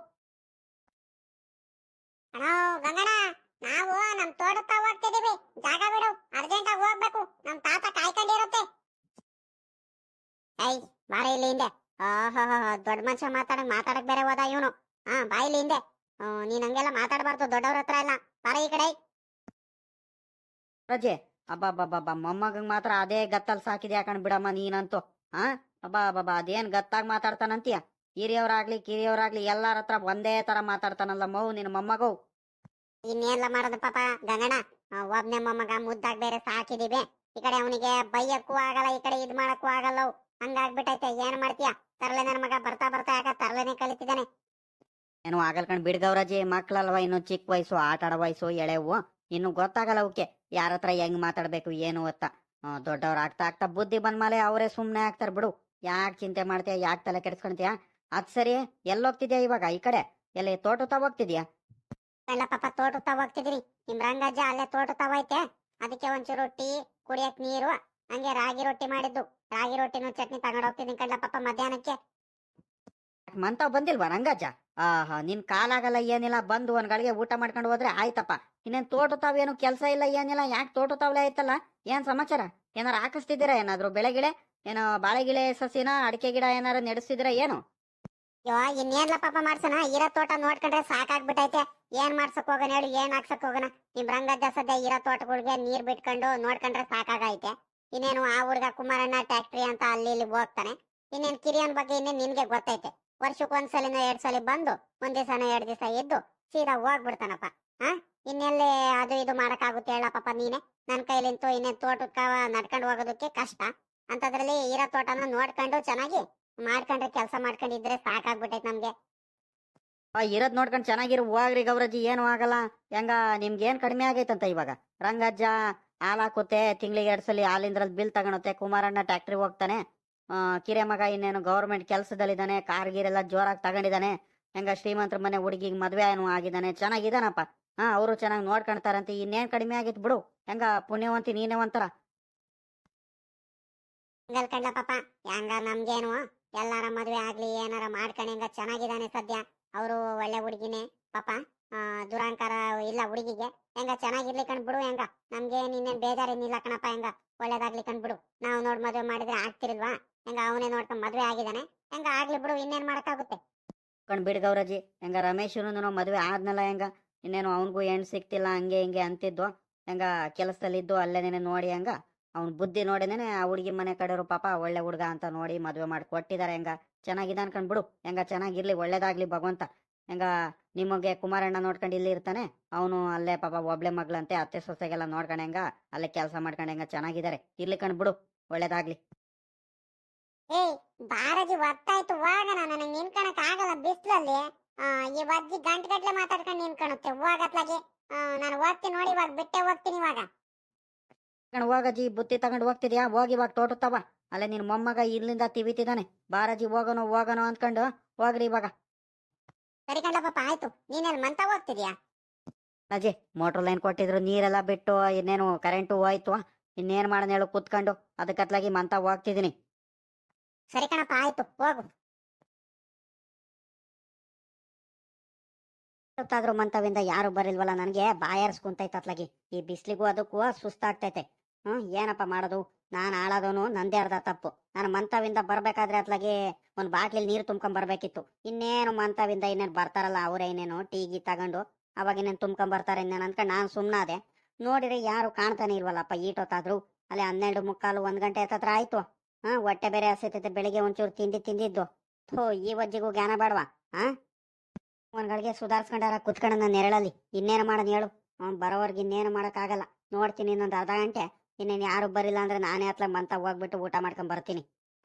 ಅಣ್ಣ ಗಂಗಣ್ಣ, ನಾವು ನಮ್ ತೋಟಕ್ಕ ಹೋಗ್ತಿದೀವಿ. ಜಾಗ ಬಿಡು, ಅರ್ಜೆಂಟ್ ಆಗಿ ಹೋಗ್ಬೇಕು. ನಮ್ ತಾತ ಕಾಯ್ಕೊಂಡಿರುತ್ತೆ. ಐ ಬಾರ ಇಲ್ಲಿ ಹಿಂದೆ. ದೊಡ್ಡ ಮನುಷ್ಯ ಮಾತಾಡಕ್ ಬೇರೆ ಹೋದ ಇವನು. ಬಾಯಿಲಿ ಹಿಂದೆ. ನೀನ್ ಹಂಗೆಲ್ಲ ಮಾತಾಡಬಾರ್ದು ದೊಡ್ಡವ್ರ ಹತ್ರ ಎಲ್ಲ. ಬಾರ ಈ ಕಡೆ. ರಜೆ ಅಬ್ಬಾ ಮೊಮ್ಮಗಂಗ್ ಮಾತ್ರ ಅದೇ ಗತ್ತಲ್ ಸಾಕಿದೆ ಯಾಕಂಡ್ ಬಿಡಮ್ಮ ನೀನಂತೂ. ಅಬ್ಬಾ ಅದೇನ್ ಗತ್ತಾಗ್ ಮಾತಾಡ್ತಾನಂತೀಯ? ಹಿರಿಯವ್ರಾಗ್ಲಿ ಕಿರಿಯವ್ರಾಗ್ಲಿ ಎಲ್ಲಾರ ಹತ್ರ ಒಂದೇ ತರ ಮಾತಾಡ್ತಾನಲ್ಲ ಮೌ ನಿನ್ ಮೊಮ್ಮಗು. ಇನ್ನೇನ್ಲ ಮಾಡೋದು ಪಾಪ ಗಂಗಣ್ಣ, ಒಬ್ನೇ ಮೊಮ್ಮಗ ಮುದ್ದಾಗ್ ಬೇರೆ ಸಾಕಿದೀವಿ. ಈ ಕಡೆ ಅವನಿಗೆ ಬೈಯಕ್ಕೂ ಆಗಲ್ಲ, ಈ ಕಡೆ ಇದ್ ಮಾಡಕ್ಕೂ ಆಗಲ್ಲ. ಹಂಗಾಗ್ಬಿಟ್ಟೈತೆ. ಏನ್ ಮಾಡ್ತೀಯ? ತರ್ಲೆ ನನ್ ಮಗ ಬರ್ತಾ ಬರ್ತಾ ಯಾಕ ತರ್ಲೆನೆ ಕಲಿತಿದ್ದಾನೆ. ಏನು ಆಗಲ್ಕಂಡ್ ಬಿಡ್ಗವ್ರಜಿ, ಮಕ್ಳಲ್ವಾ ಇನ್ನು ಚಿಕ್ಕ ವಯಸ್ಸು, ಆಟ ಆಡೋ ವಯಸ್ಸು, ಎಳೆವು, ಇನ್ನು ಗೊತ್ತಾಗಲ್ಲ ಅವಕ್ಕೆ ಯಾರ ಹತ್ರ ಹೆಂಗ್ ಮಾತಾಡ್ಬೇಕು ಏನು ಅಂತ. ದೊಡ್ಡವ್ರ ಆಗ್ತಾ ಬುದ್ಧಿ ಬಂದ್ಮೇಲೆ ಅವರೇ ಸುಮ್ನೆ ಆಗ್ತಾರ ಬಿಡು. ಯಾಕೆ ಚಿಂತೆ ಮಾಡ್ತೀಯ? ಯಾಕೆ ತಲೆ ಕೆಡ್ಸ್ಕೊಂತೀಯ? ಅದ್ ಸರಿ, ಎಲ್ಲೋಗ್ತಿದ್ಯಾ ಇವಾಗ? ಈ ಕಡೆ ಎಲ್ಲಿ ತೋಟ ಹೋಗ್ತಿದ್ಯಾ? ಎಲ್ಲ ಪಾಪ ತೋಟ ಹೋಗ್ತಿದ್ರಿ. ನಿಮ್ ರಂಗಜ್ಜ ಅಲ್ಲೇ ತೋಟ ಐತೆ, ಅದಕ್ಕೆ ಒಂಚೂರು ಟೀ ಕುಡಿಯಕ್ ನೀರು, ಹಂಗೆ ರಾಗಿ ರೊಟ್ಟಿ ಮಾಡಿದ್ದು. ರಾಗಿ ರೊಟ್ಟಿನೂ ಚಟ್ನಿ ತಗೊಂಡ್ ಹೋಗ್ತಿದ್ದೀನಿ ಕಳ್ಳ ಪಾಪ ಮಧ್ಯಾಹ್ನಕ್ಕೆ. ಮಂತಾವ್ ಬಂದಿಲ್ವಾ ರಂಗಜ್ಜ? ನಿನ್ ಕಾಲಾಗಲ್ಲ ಏನಿಲ್ಲ, ಬಂದು ಒಂದ್ ಗಳಿಗೆ ಊಟ ಮಾಡ್ಕೊಂಡು ಹೋದ್ರೆ ಆಯ್ತಪ್ಪ. ಇನ್ನೇನ್ ತೋಟ ತಾವೇನು ಕೆಲ್ಸ ಇಲ್ಲ ಏನಿಲ್ಲ, ಯಾಕೆ ತೋಟ ತಾವ್ಲೆ ಆಯ್ತಲ್ಲ? ಏನ್ ಸಮಾಚಾರ? ಏನಾರ ಹಾಕಿಸ್ತಿದ್ದೀರಾ? ಏನಾದ್ರು ಬೆಳೆ ಗಿಳೆ, ಏನೋ ಬಾಳೆ ಗಿಳೆ ಸಸಿನ ಅಡಿಕೆ ಗಿಡ ಏನಾರ ನಡೆಸ್ತಿದ್ದೀರಾ ಏನು? ಯೋ, ಇನ್ನೇನ್ಲ ಪಾಪ ಮಾಡ್ಸೋಣ? ಇರೋ ತೋಟ ನೋಡ್ಕೊಂಡ್ರೆ ಸಾಕಾಗ್ಬಿಟ್ಟೈತೆ. ಏನ್ ಮಾಡ್ಸಕ್ ಹೋಗೋಣ ಹೇಳಿ, ಏನ್ ಹಾಕ್ಸಕ್ ಹೋಗೋಣ? ನಿಮ್ ರಂಗಜ್ಜ ಸದ್ಯ ಇರೋ ತೋಟಗಳಿಗೆ ನೀರ್ ಬಿಟ್ಕೊಂಡು ನೋಡ್ಕೊಂಡ್ರೆ ಸಾಕಾಗೈತೆ. ಇನ್ನೇನು ಆ ಹುಡ್ಗ ಕುಮಾರಣ್ಣ ಟ್ಯಾಕ್ಟ್ರಿ ಅಂತ ಅಲ್ಲಿ ಇಲ್ಲಿ ಹೋಗ್ತಾನೆ. ಇನ್ನೇನ್ ಕಿರಿಯನ್ ಬಗ್ಗೆ ಇನ್ನೇನ್ ನಿನ್ಗೆ ಗೊತ್ತೈತೆ. ವರ್ಷಕ್ಕೆ 1 ಸಲಿನ 2 ಸಲ ಬಂದು 1 ದಿವಸನ 2 ದಿವಸ ಇದ್ದು ಸೀದಾ ಹೋಗ್ಬಿಡ್ತಾನಪ್ಪ. ಇನ್ನೆಲ್ಲಿ ಅದು ಇದು ಮಾಡಕ್ಕಾಗುತ್ತೆ ಹೇಳ ಪಾಪ ನೀನೆ. ನನ್ನ ಕೈಲಿಂತೂ ಇನ್ನೇನ್ ತೋಟಕ್ಕ ನಡ್ಕೊಂಡು ಹೋಗೋದಕ್ಕೆ ಕಷ್ಟ. ಅಂತದ್ರಲ್ಲಿ ಇರೋ ತೋಟನ ನೋಡ್ಕೊಂಡು ಚೆನ್ನಾಗಿ ಮಾಡ್ಕೊಂಡ್ರೆ ಕೆಲಸ ಮಾಡ್ಕೊಂಡಿದ್ರೆ ಸಾಕಾಗ್ಬಿಟ್ಟೈತೆ ನಮ್ಗೆ. ಇರೋದ್ ನೋಡ್ಕೊಂಡು ಚೆನ್ನಾಗಿರು ಹೋಗ್ರಿ ಗೌರಜ್ಜಿ, ಏನು ಆಗಲ್ಲ. ಹೆಂಗ ನಿಮ್ಗೆ ಏನ್ ಕಡಿಮೆ ಆಗೈತಂತ ಇವಾಗ? ರಂಗಜ್ಜ ಹಾಲ್ ಹಾಕುತ್ತೆ, ತಿಂಗ್ಳಿಗೆ 2 ಸಲ ಹಾಲಿಂದ್ರಲ್ಲಿ ಬಿಲ್ ತಗೊಳುತ್ತೆ. ಕುಮಾರಣ್ಣ ಟ್ಯಾಕ್ಟ್ರಿ ಹೋಗ್ತಾನೆ. ಕಿರೆ ಮಗ ಇನ್ನೇನು ಗೌರ್ಮೆಂಟ್ ಕೆಲಸದಲ್ಲಿದ್ದಾನೆ, ಕಾರ್ ಗೀರೆಲ್ಲ ಜೋರಾಗಿ ತಗೊಂಡಿದ್ದಾನೆ. ಹೆಂಗ ಶ್ರೀಮಂತರ ಮನೆ ಹುಡುಗಿಗೆ ಮದ್ವೆ ಏನು ಆಗಿದ್ದಾನೆ, ಚೆನ್ನಾಗಿದ್ದಾನಪ್ಪ. ಅವರು ಚೆನ್ನಾಗಿ ನೋಡ್ಕೊಂತಾರಂತೆ. ಇನ್ನೇನ್ ಕಡಿಮೆ ಆಗಿತ್ ಬಿಡು. ಹೆಂಗ ಪುಣ್ಯವಂತಿ ನೀನೇ ಒಂಥರ. ಹಂಗಲ್ ಕಡ್ಲ ಪಾಪ, ಹೆಂಗ ನಮ್ಗೇನು ಎಲ್ಲಾರ ಮದ್ವೆ ಆಗ್ಲಿ ಏನಾರ ಮಾಡ್ಕೊಂಡು ಹೆಂಗ ಚೆನ್ನಾಗಿದ್ದಾನೆ ಸದ್ಯ. ಅವರು ಒಳ್ಳೆ ಹುಡುಗಿನೇ ಪಾಪ. ದುರಾಂಕಾರ ಇಲ್ಲ ಹುಡುಗಿಗೆ. ಹೆಂಗ ಚೆನ್ನಾಗಿರ್ಲಿ ಬಿಡು. ಹೆಂಗ ನಮ್ಗೆ ಇನ್ನೇನ್ ಬೇಜಾರೇನಿಲ್ಲ ಕಣಪ್ಪ. ಹೆಂಗ ಒಳ್ಳೇದಾಗ್ಲಿ ಬಿಡು. ನಾವು ನೋಡ್ ಮದ್ವೆ ಮಾಡಿದ್ರೆ ಆಗ್ತಿರ್ಲ್ವಾ? ಹೆಂಗ ಅವನೇ ನೋಡ್ಕೊಂಡ್ ಮದ್ವೆ ಆಗಿದ್ದಾನೆ. ಹೆಂಗ ಆಗ್ಲಿ ಬಿಡು, ಇನ್ನೇನ್ ಮಾಡಕ್ಕಾಗುತ್ತೆ. ಬಿಡ್ ಗೌರಜ್ಜಿ, ಹೆಂಗ ರಮೇಶನು ಮದ್ವೆ ಆದ್ನಲ್ಲ, ಹೆಂಗ ಇನ್ನೇನು ಅವನಿಗೂ ಹೆಣ್ ಸಿಕ್ತಿಲ್ಲ ಹಂಗೆ ಹಿಂಗೆ ಅಂತಿದ್ದು. ಹೆಂಗ ಕೆಲಸದಲ್ಲಿದ್ದು ಅಲ್ಲೇನೇನೆ ನೋಡಿ ಹೆಂಗ ಅವ್ನ ಬುದ್ಧಿ ನೋಡಿನೇನೆ ಆ ಹುಡುಗಿ ಮನೆ ಕಡೆಯವರು ಪಾಪ ಒಳ್ಳೆ ಹುಡುಗ ಅಂತ ನೋಡಿ ಮದ್ವೆ ಮಾಡಿ ಕೊಟ್ಟಿದ್ದಾರೆ. ಹೆಂಗ ಚೆನ್ನಾಗಿದ್ದಾನ ಕಂಡ್ಬಿಡು. ಹೆಂಗ ಚೆನ್ನಾಗಿರ್ಲಿ, ಒಳ್ಳೇದಾಗ್ಲಿ ಭಗವಂತ. ಹೆಂಗ ನಿಮಗೆ ಕುಮಾರಣ್ಣ ನೋಡ್ಕೊಂಡು ಇಲ್ಲಿ ಇರ್ತಾನೆ, ಅವನು ಅಲ್ಲೇ ಪಾಪ ಒಬ್ಳೆ ಮಗ್ಳಂತೆ ಅತ್ತೆ ಸೊಸೆಗೆಲ್ಲ ನೋಡ್ಕೊಂಡು ಹೆಂಗ ಅಲ್ಲೇ ಕೆಲಸ ಮಾಡ್ಕೊಂಡು ಹೆಂಗ ಚೆನ್ನಾಗಿದ್ದಾರೆ. ಇರ್ಲಿ ಕಂಡ್ಬಿಡು, ಒಳ್ಳೇದಾಗ್ಲಿ. ಏಯ್ ಬಾರಜಿ ಒತ್ತಾಯ್ತು ಹೋಗೋಣ. ನನಗೆ ನಿನ್ಕಣಕ್ ಆಗಲ್ಲ ಬಿಸ್ಲಲ್ಲಿ. ಈ ವಜ್ಜಿ ಗಂಟೆ ಮಾತಾಡ್ಕೊಂಡು ನಿನ್ಕಣುತ್ತೆ ಹೋಗತ್ಲಾಗೆ. ನಾನು ಹೋಗ್ತೀನಿ ನೋಡಿ, ಇವಾಗ ಬಿಟ್ಟೆ ಹೋಗ್ತೀನಿ ಇವಾಗ. ಹೋಗಜ್ಜಿ, ಬುತ್ತಿ ತಗೊಂಡು ಹೋಗ್ತಿದ್ಯಾ? ಹೋಗಿ ಇವಾಗ ತೋಟತ್ತವ. ಅಲ್ಲೇ ನಿನ್ ಮೊಮ್ಮಗ ಇಲ್ಲಿಂದ ತಿವಿತಿದ್ದಾನೆ. ಬಾರಜಿ ಹೋಗೋಣ ಹೋಗೋಣ ಅಂದ್ಕೊಂಡು ಹೋಗ್ರಿ ಇವಾಗ. ಸರಿ ಕಂಡ ಪಾಪ, ಆಯ್ತು. ನೀನೆಲ್ಲಿ ಮಂತ ಹೋಗ್ತಿದ್ಯಾ? ಅಜ್ಜಿ ಮೋಟ್ರ್ ಲೈನ್ ಕೊಟ್ಟಿದ್ರು, ನೀರೆಲ್ಲ ಬಿಟ್ಟು ಇನ್ನೇನು ಕರೆಂಟು ಹೋಯ್ತು. ಇನ್ನೇನ್ ಮಾಡೋಣ ಹೇಳು, ಕುತ್ಕೊಂಡು ಅದಕ್ಕತ್ಲಾಗಿ ಮಂತ ಹೋಗ್ತಿದ್ದೀನಿ. ಸರಿ ಕಣಪ್ಪ, ಆಯ್ತು ಹೋಗು. ಗೊತ್ತಾದ್ರೂ ಮಂತವಿಂದ ಯಾರು ಬರಿಲ್ವಲ್ಲ, ನನಗೆ ಬಾಯಾರಿಸ್ಕೊಂತೈತೆ ಅತ್ಲಾಗಿ. ಈ ಬಿಸ್ಲಿಗೂ ಅದಕ್ಕೂ ಸುಸ್ತಾಗ್ತೈತೆ. ಏನಪ್ಪ ಮಾಡೋದು? ನಾನು ಆಳೋದವನು, ನಂದೇ ಅರ್ಧ ತಪ್ಪು. ನಾನು ಮಂತವಿಂದ ಬರ್ಬೇಕಾದ್ರೆ ಅತ್ಲಾಗಿ ಒಂದು ಬಾಟ್ಲಿಲ್ ನೀರು ತುಂಬ್ಕೊಂಡ್ ಬರ್ಬೇಕಿತ್ತು. ಇನ್ನೇನು ಮಂತವಿಂದ ಇನ್ನೇನು ಬರ್ತಾರಲ್ಲ ಅವರೇ, ಇನ್ನೇನು ಟೀ ಗಿ ತಗೊಂಡು ಅವಾಗ ಇನ್ನೇನು ತುಂಬ್ಕೊಂಡ್ ಬರ್ತಾರೆ ಇನ್ನೇನು ಅನ್ಕೊಂಡು ನಾನು ಸುಮ್ಮನಾದೆ. ನೋಡಿದ್ರೆ ಯಾರು ಕಾಣ್ತಾನೆ ಇಲ್ವಲ್ಲಪ್ಪ ಈಟೊತ್ತಾದ್ರು. ಅಲ್ಲಿ 12:45 1 ಗಂಟೆ ಹತ್ರ ಆಯ್ತು. ಹೊಟ್ಟೆ ಬೇರೆ ಹಸಿತೈತೆ. ಬೆಳಿಗ್ಗೆ ಒಂಚೂರು ತಿಂದಿದ್ದು. ಈ ವಜ್ಜಿಗೂ ಜ್ಞಾನ ಬೇಡವಾ? ಒಂದ್ಗಳಿಗೆ ಸುಧಾರಿಸ್ಕೊಂಡಾರ ಕುತ್ಕೊಂಡ ನನ್ನ ನೆರಳಲ್ಲಿ. ಇನ್ನೇನು ಮಾಡೋಣ ಹೇಳು? ಬರೋವರ್ಗೆ ಇನ್ನೇನು ಮಾಡೋಕ್ಕಾಗಲ್ಲ. ನೋಡ್ತೀನಿ ಇನ್ನೊಂದು ಅರ್ಧ ಗಂಟೆ. ಇನ್ನೇನು ಯಾರು ಬರಿಲ್ಲ ಅಂದ್ರೆ ನಾನೇ ಹತ್ಲ ಮಂತ ಹೋಗ್ಬಿಟ್ಟು ಊಟ ಮಾಡ್ಕೊಂಡ್ ಬರ್ತೀನಿ.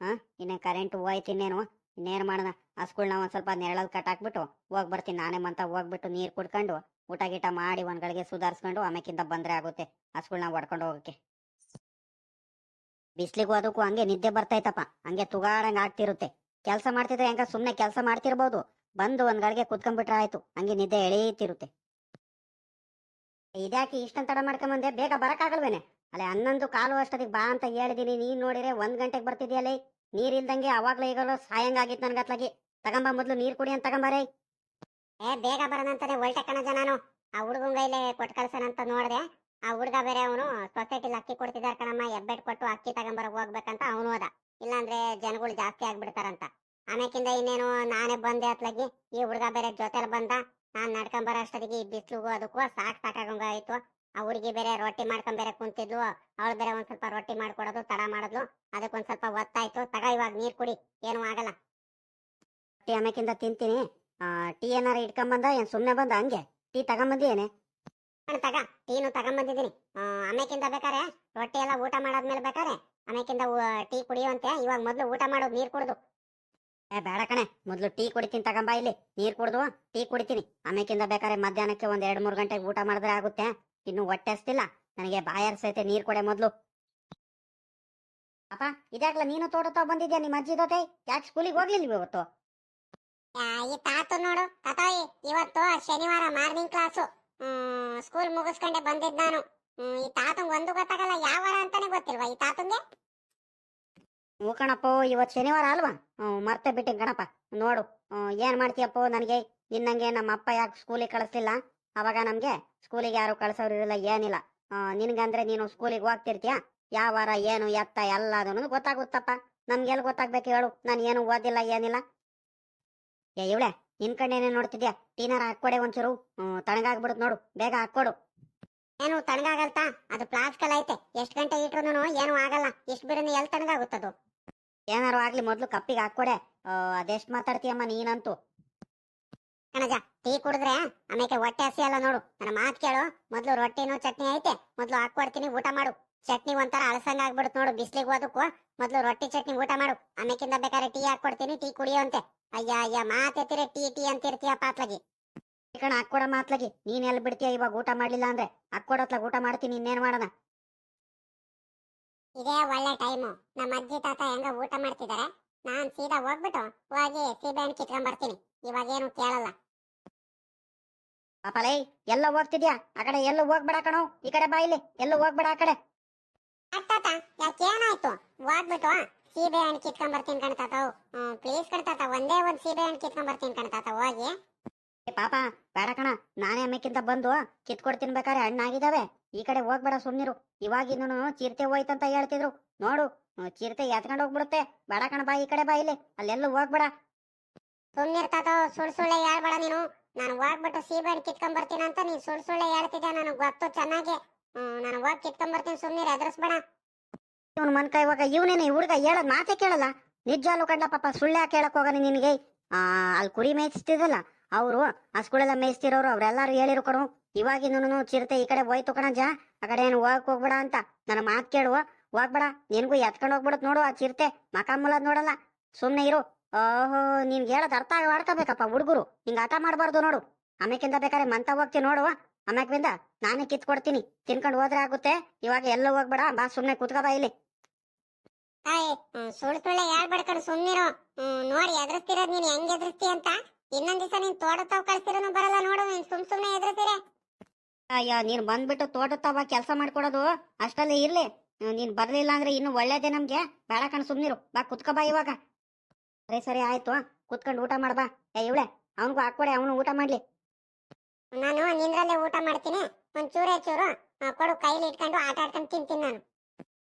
ಇನ್ನೇನು ಕರೆಂಟ್ ಹೋಯ್ತು. ಇನ್ನೇನು ಮಾಡೋಣ? ಹಸ್ಗಳ್ನ ಒಂದ್ ಸ್ವಲ್ಪ ನೆರಳಲ್ಲಿ ಕಟ್ಟಾಕ್ಬಿಟ್ಟು ಹೋಗಿ ಬರ್ತೀನಿ. ನಾನೇ ಮಂತ ಹೋಗ್ಬಿಟ್ಟು ನೀರು ಕುಡ್ಕೊಂಡು ಊಟ ಗೀಟ ಮಾಡಿ ಒಂದ್ಗಳಿಗೆ ಸುಧಾರಿಸ್ಕೊಂಡು ಆಮೇಕಿಂದ ಬಂದ್ರೆ ಆಗುತ್ತೆ ಹಸ್ಗಳ್ನ ಹೊಡ್ಕೊಂಡು ಹೋಗಕ್ಕೆ. ಬಿಸ್ಲಿಗೂ ಅದಕ್ಕೂ ಹಂಗೆ ನಿದ್ದೆ ಬರ್ತೈತಪ್ಪ. ಹಂಗೆ ತುಗಾಡಂಗ್ ಆಗ್ತಿರುತ್ತೆ. ಕೆಲಸ ಮಾಡ್ತಿದ್ರೆ ಹೆಂಗ ಸುಮ್ನೆ ಕೆಲಸ ಮಾಡ್ತಿರ್ಬೋದು. ಬಂದು ಒಂದ್ಗಳಿಗೆ ಕುತ್ಕೊಂಡ್ಬಿಟ್ರೆ ಆಯ್ತು, ಹಂಗೆ ನಿದ್ದೆ ಎಳೀತಿರುತ್ತೆ. ಇದ್ಯಾಕೆ ಇಷ್ಟೊಂದು ತಡ ಮಾಡ್ಕೊಂಬಂದೆ? ಬೇಗ ಬರಕ್ಕಾಗಲ್ವೇನೆ? ಅಲ್ಲೇ 11:15 ಅಷ್ಟೊತ್ತಿಗೆ ಬಾ ಅಂತ ಹೇಳಿದೀನಿ. ನೀನ್ ನೋಡಿದ್ರೆ 1 ಗಂಟೆಗೆ ಬರ್ತಿದ್ಯಲ್ಲೇ. ನೀರಿಲ್ದಂಗೆ ಅವಾಗ್ಲೇ ಈಗಲೂ ಸಾಯಂಗಾಗಿತ್ತು ನನ್ಗತ್ಲಾಗಿ. ತಗೊಂಬ ಮೊದ್ಲು ನೀರ್ ಕುಡಿ ಅಂತ ತಗೊಂಬಾರೇ. ಬೇಗ ಬರೋಣಂತಾನೆ ಹೊಲ್ಟೆ ಕಣ ಜನನು. ಆ ಹುಡುಗಂಗೈಲೆ ಕೊಟ್ಟು ಕಳ್ಸೋಣಂತ ನೋಡ್ದೆ. ಆ ಹುಡುಗ ಬೇರೆ ಅವನು ಸೊಸೈಟಿಲಿ ಅಕ್ಕಿ ಕೊಡ್ತಿದಾರ ಕಣಮ್ಮ, ಎಬ್ಬೆಟ್ ಕೊಟ್ಟು ಅಕ್ಕಿ ತಗೊಂಬರ ಹೋಗ್ಬೇಕಂತ ಅವನು ಹೋದ. ಇಲ್ಲಾಂದ್ರೆ ಜನಗಳು ಜಾಸ್ತಿ ಆಗ್ಬಿಡ್ತಾರಂತ. ಆಮೇಕಿಂದ ಇನ್ನೇನು ನಾನೇ ಬಂದೆ ಅತ್ಲಾಗಿ. ಈ ಹುಡುಗ ಬೇರೆ ಜೊತೆಲಿ ಬಂದ. ನಾನ್ ನಡ್ಕೊಂಬರ ಅಷ್ಟೊತ್ತಿಗೆ ಈ ಬಿಸ್ಲುಗೂ ಅದಕ್ಕೂ ಸಾಕಾಗಂಗಾಯ್ತು. ಆ ಹುಡುಗಿ ಬೇರೆ ರೊಟ್ಟಿ ಮಾಡ್ಕೊಂಡ್ ಬೇರೆ ಕುಂತಿದ್ಲು. ಅವಳು ಬೇರೆ ಒಂದ್ ಸ್ವಲ್ಪ ರೊಟ್ಟಿ ಮಾಡ್ಕೊಡೋದು ತಡ ಮಾಡಿದ್ಲು. ಅದಕ್ಕೊಂದ್ ಸ್ವಲ್ಪ ಒತ್ತಾಯ್ತು. ತಗ ಇವಾಗ ನೀರ್ ಕುಡಿ, ಏನು ಆಗಲ್ಲ. ಟೀ ಆಮೇಕಿಂದ ತಿಂತೀನಿ. ಟೀ ಏನಾರ ಇಟ್ಕೊಂಬಂದ ಏನ್ ಸುಮ್ನೆ ಬಂದ ಹಂಗೆ? ಟೀ ತಗೊಂಬಂದಿಯೇನೆ? ತಗ, ಟೀನು ತಗೊಂಬಂದಿದ್ದೀನಿ. ಆಮೇಕಿಂದ ಬೇಕಾರೆ ರೊಟ್ಟಿ ಎಲ್ಲ ಊಟ ಮಾಡಾದ್ಮೇಲೆ ಬೇಕಾರೆ ಆಮೇಕಿಂದ ಟೀ ಕುಡಿಯುವಂತೆ. ಇವಾಗ ಮೊದ್ಲು ಊಟ ಮಾಡೋದು, ನೀರ್ ಕುಡ್ದು. ಬೇಡ ಕಣೆ, ಮೊದ್ಲು ಟೀ ಕುಡಿತೀನಿ. ತಗೊಂಬ ಇಲ್ಲಿ, ನೀರ್ ಕುಡ್ದು ಟೀ ಕುಡಿತೀನಿ. ಆಮೇಕಿಂದ ಬೇಕಾರೆ ಮಧ್ಯಾಹ್ನಕ್ಕೆ ಒಂದ್ 2-3 ಗಂಟೆಗೆ ಊಟ ಮಾಡಿದ್ರೆ ಆಗುತ್ತೆ. ಇನ್ನು ಹೊಟ್ಟೆ ಹಸ್ತಿಲ್ಲ ನನಗೆ, ಬಾಯಾರಿಸೈತೆ. ನೀರ್ ಕೊಡೆ ಮೊದ್ಲು. ಅಪ್ಪ ಇದ್ಯಾಕ್ಲ ನೀನು ತೋಟತಾವ್ ಬಂದಿದ್ಯಾ ನಿಮ್ಮ ಅಜ್ಜಿ ಜೊತೆ? ಯಾಕೆ ಸ್ಕೂಲಿಗೆ ಹೋಗ್ಲಿಲ್ವ ಇವತ್ತು? ಈ ತಾತು ನೋಡು ತಾತಾಯಿ, ಇವತ್ತು ಶನಿವಾರ ಮಾರ್ನಿಂಗ್ ಕ್ಲಾಸು. ಸ್ಕೂಲ್ ಮುಗಿಸ್ಕೊಂಡೆ ಬಂದಿದ್ ನಾನು. ಈ ತಾತಂಗ್ ಒಂದು ಗೊತ್ತಾಗಲ್ಲ, ಯಾವ ವಾರ ಅಂತಾನೆ ಗೊತ್ತಿಲ್ವಾ ಈ ತಾತಂಗೆ? ಹ್ಞೂ ಕಣಪ್ಪ, ಇವತ್ತು ಶನಿವಾರ ಅಲ್ವಾ? ಮರ್ತೆ ಬಿಟ್ಟಿನ್ ಕಣಪ್ಪ. ನೋಡು ಏನ್ ಮಾಡ್ತೀಯಪ್ಪೋ? ನನಗೆ ನಿನ್ನಂಗೆ ನಮ್ಮ ಅಪ್ಪ ಯಾಕೆ ಸ್ಕೂಲಿಗೆ ಕಳಿಸ್ಲಿಲ್ಲ. ಅವಾಗ ನಮ್ಗೆ ಸ್ಕೂಲಿಗೆ ಯಾರು ಕಳ್ಸೋರು ಇರಲಿಲ್ಲ, ಏನಿಲ್ಲ. ನಿನ್ಗಂದ್ರೆ ನೀನು ಸ್ಕೂಲಿಗೆ ಹೋಗ್ತಿರ್ತೀಯ. ಯಾವ ವಾರ ಏನು ಎತ್ತ ಎಲ್ಲದನ್ನು ಗೊತ್ತಾಗುತ್ತಪ್ಪ. ನಮ್ಗೆಲ್ಲ ಗೊತ್ತಾಗ್ಬೇಕು ಹೇಳು? ನಾನು ಏನು ಓದಿಲ್ಲ ಏನಿಲ್ಲ. ಇವಳೆ ನಿನ್ ಕಣ್ಣೇನೇ ನೋಡ್ತಿದ್ಯಾ? ಟೀನಾರ ಹಾಕ್ಕೊಡೆ ಒಂಚೂರು. ತಣ್ಣಗಾಗ್ಬಿಡುತ್ತೆ ನೋಡು, ಬೇಗ ಹಾಕ್ಕೊಡು. ಏನು ತಣ್ಣಗಾಗಲ್ತಾ? ಅದು ಪ್ಲಾಸ್ಕಲ್ ಐತೆ. ಎಷ್ಟ್ ಗಂಟೆ ಇಟ್ರು ಏನು ಆಗಲ್ಲ. ಇಷ್ಟು ಬಿಡನೆ ಎಲ್ಲಿ ತಣ್ಣಗಾಗುತ್ತದು? ಏನಾರು ಆಗ್ಲಿ ಮೊದ್ಲು ಕಪ್ಪಿಗೆ ಹಾಕ್ಕೊಡೆ. ಅದೆಷ್ಟ್ ಮಾತಾಡ್ತೀಯಮ್ಮ ನೀನಂತೂ. ಕಣಜ ಟೀ ಕುಡಿದ್ರೆ ಆಮೇಲೆ ಹೊಟ್ಟೆ ಹಸಿ ಅಲ್ಲ ನೋಡು. ನನ್ನ ಮಾತ್ ಕೇಳು, ಮೊದ್ಲು ರೊಟ್ಟಿನೂ ಚಟ್ನಿ ಐತೆ, ಮೊದ್ಲು ಹಾಕೊಡ್ತೀನಿ ಊಟ ಮಾಡು. ಚಟ್ನಿ ಒಂಥರ ಅಳಸಂಗ ಆಗ್ಬಿಡುತ್ತೆ ನೋಡು ಬಿಸ್ಲಿಗೆ ಹೋದಕ್ಕೂ. ಮೊದ್ಲು ರೊಟ್ಟಿ ಚಟ್ನಿ ಊಟ ಮಾಡು, ಆಮೇಕಿಂದ ಬೇಕಾದ್ರೆ ಟೀ ಹಾಕೊಡ್ತೀನಿ, ಟೀ ಕುಡಿಯೋಂತೆ. ಅಯ್ಯ ಅಯ್ಯ ಮಾತೆತ್ತಿರೆ ಟೀ ಟೀ ಅಂತಿರ್ತೀಯ ಪಾತ್ಲಗಿ. ಕಣ ಹಾಕೊಡ ಮಾತ್ಲಗಿ, ನೀನ್ ಎಲ್ಲಿ ಬಿಡ್ತೀಯ ಇವಾಗ ಊಟ ಮಾಡ್ಲಿಲ್ಲ ಅಂದ್ರೆ? ಹಾಕೊಡತ್ಲಾಗ ಊಟ ಮಾಡ್ತೀನಿ, ಇನ್ನೇನ್ ಮಾಡೋಣ? ಇದೇ ಒಳ್ಳೆ ಟೈಮು. ನಮ್ಮ ಅಜ್ಜಿ ತಾತ ಹೆಂಗ ಊಟ ಮಾಡ್ತಿದಾರೆ, ನಾನ್ ಸೀದಾ ಹೋಗ್ಬಿಟ್ಟು ಹೋಗಿ ಸೀಬೆಹಣ್ಣು ಕಿತ್ಕೊಂಡ್ ಬರ್ತೀನಿ. ಇವಾಗೇನು ಕೇಳಲ್ಲ. ಪಾಪಲೈ, ಎಲ್ಲ ಹೋಗ್ತಿದ್ಯಾ? ಆ ಕಡೆ ಎಲ್ಲೂ ಹೋಗ್ಬೇಡ ಕಣೋ, ಈ ಕಡೆ ಬಾ ಇಲ್ಲಿ, ಎಲ್ಲೂ ಹೋಗ್ಬೇಡ ಆ ಕಡೆ. ತಾತ ಯಾಕೇನಾಯ್ತು? ಹೋಗ್ಬಿಟ್ಟು ಸೀಬೆ ಹಣ್ಣು ಕಿತ್ಕೊಂಡ್ ಬರ್ತೀನಿ ಕಣ್ತಾತ. ಪ್ಲೀಸ್ ಕಣ್ತಾತ, ಒಂದೇ ಒಂದ್ ಸೀಬೆ ಹಣ್ಣು ಕಿತ್ಕೊಂಡ್ ಬರ್ತೀನಿ ಕಣ್ತಾತ, ಹೋಗಿ. ಪಾಪ ಬೇಡ ಕಣ, ನಾನೇ ಅಮ್ಮಕ್ಕಿಂತ ಬಂದು ಕಿತ್ಕೊಡ್ತೀನಿ, ಬೇಕಾರೆ ಹಣ್ಣಾಗಿದಾವೆ. ಈ ಕಡೆ ಹೋಗ್ಬೇಡ ಸುಮ್ನಿರು. ಇವಾಗಿನ್ನು ಚಿರತೆ ಹೋಯ್ತಂತ ಹೇಳ್ತಿದ್ರು ನೋಡು, ಚಿರತೆ ಎತ್ಕೊಂಡ್ ಹೋಗ್ಬಿಡುತ್ತೆ. ಬೇಡ ಕಣ, ಬಾ ಈ ಕಡೆ ಬಾ ಇಲ್ಲಿ, ಅಲ್ಲೆಲ್ಲೂ ಹೋಗ್ಬೇಡ. ಸುಮ್ನಿರ್ತಾತ, ಸುಳ್ಳೆ ಹೇಳ್ಬೇಡ ನೀನು. ನಾನು ಹೋಗ್ಬಿಟ್ಟು ಸೀಬೆ ಹಣ್ಣು ಕಿತ್ಕೊಂಡ್ ಬರ್ತೀನಿ ಅಂತ ನೀನ್ ಸುಳ್ಳೆ ಹೇಳ್ತಿದ್ದೆ, ನನಗ್ ಗೊತ್ತು ಚೆನ್ನಾಗಿ. ನಾನು ಹೋಗಿ ಕಿತ್ಕೊಂಡ್ ಬರ್ತೀನಿ, ಸುಮ್ನಿರ್, ಎದುರಿಸ್ಬೇಡ. ಇವನು ಮನ್ಕ ಇವಾಗ ಇವನೇನೆ ಹುಡುಗ ಹೇಳದ್ ಮಾತೆ ಕೇಳಲ್ಲ. ನಿಜಾಲು ಕಂಡ ಪಾಪ, ಸುಳ್ಳು ಯಾಕೆ ಹೇಳಕ್ ಹೋಗ ನಿನಗೆ? ಅಲ್ಲಿ ಕುರಿ ಮೇಯಿಸ್ತಿದಲ್ಲ ಅವರು, ಹಸ್ಗಳೆಲ್ಲ ಮೇಯಿಸ್ತಿರೋರು, ಅವ್ರೆಲ್ಲಾರು ಹೇಳಿರು ಕಣು. ಇವಾಗಿಂದನು ಚಿರತೆ ಈ ಕಡೆ ಹೋಯ್ತು ಕಣಜ್ಜ, ಆ ಕಡೆ ಏನು ಹೋಗ್ಬೇಡ ಅಂತ. ನನ್ನ ಮಾತು ಕೇಳುವ, ಹೋಗ್ಬೇಡ. ನಿನ್ಗೂ ಎತ್ಕೊಂಡ್ ಹೋಗ್ಬಿಡತ್ ನೋಡು ಆ ಚಿರತೆ, ಮಕ ಮುಲ್ಲದ್ ನೋಡಲ್ಲ. ಸುಮ್ನೆ ಇರು. ಓಹೋ, ನಿನ್ಗೆ ಹೇಳೋದ್ ಅರ್ಥ ಮಾಡ್ಕೋಬೇಕಪ್ಪ ಹುಡುಗರು, ಹಿಂಗ ಆಟ ಮಾಡ್ಬಾರ್ದು ನೋಡು. ಆಮೇಕಿಂದ ಬೇಕಾರೆ ಮಂತ ಹೋಗ್ತೀನಿ ನೋಡುವ, ಆಮ್ಯಾಕಿಂದ ನಾನೇ ಕಿತ್ಕೊಡ್ತೀನಿ, ತಿನ್ಕೊಂಡು ಹೋದ್ರೆ ಆಗುತ್ತೆ. ಇವಾಗ ಎಲ್ಲ ಹೋಗ್ಬೇಡ, ಬಾ ಸುಮ್ನೆ ಕುತ್ಕ ಬಾ ಇಲ್ಲಿ. ಸುಳ್ಳೆ ಹೇಳ್ಬೇಡ್ಕೊಂಡು ಸುಮ್ನಿರು. ನೋಡಿ ಎದುರಿಸ್ತಿರೋದ್ ನೀನ್ ಹೆಂಗ್ ಎದುರಿಸ್ತಿ ಅಂತ. ಇನ್ನೊಂದ್ ದಿವಸ ನೀನ್ ತೋಟತಾವ್ ಕಳ್ಸಿರೋನು ಬರಲ್ಲ ನೋಡು, ನೀನ್ ಸುಮ್ನೆ ಎದುರಿಸ್ತೀರ. ಅಯ್ಯ, ನೀನ್ ಬಂದ್ಬಿಟ್ಟು ತೋಟತ್ತಾವ ಕೆಲಸ ಮಾಡ್ಕೊಡೋದು ಅಷ್ಟಲ್ಲೇ ಇರ್ಲಿ. ನೀನ್ ಬರ್ಲಿಲ್ಲ ಅಂದ್ರೆ ಇನ್ನು ಒಳ್ಳೇದೇ ನಮ್ಗೆ. ಬೇಡ ಕಣ್ ಸುಮ್ನಿರು, ಬಾ ಕುತ್ಕ ಬಾ ಇವಾಗ. ಸರಿ ಆಯ್ತು, ಕುತ್ಕೊಂಡು ಊಟ ಮಾಡ್ಬಾ. ಇವಳೆ ಅವನ್ಗೂ ಹಾಕೊಡೆ, ಅವನು ಊಟ ಮಾಡ್ಲಿ. ನಾನು ನಿಂದ್ರಲ್ಲೇ ಊಟ ಮಾಡ್ತೀನಿ. ಒಂದ್ ಚೂರೇ ಚೂರು ಕೊಡು, ಕೈಲಿ ಇಟ್ಕೊಂಡು ಆಟ ಆಡ್ಕೊಂಡು ತಿಂತೀನಿ ನಾನು.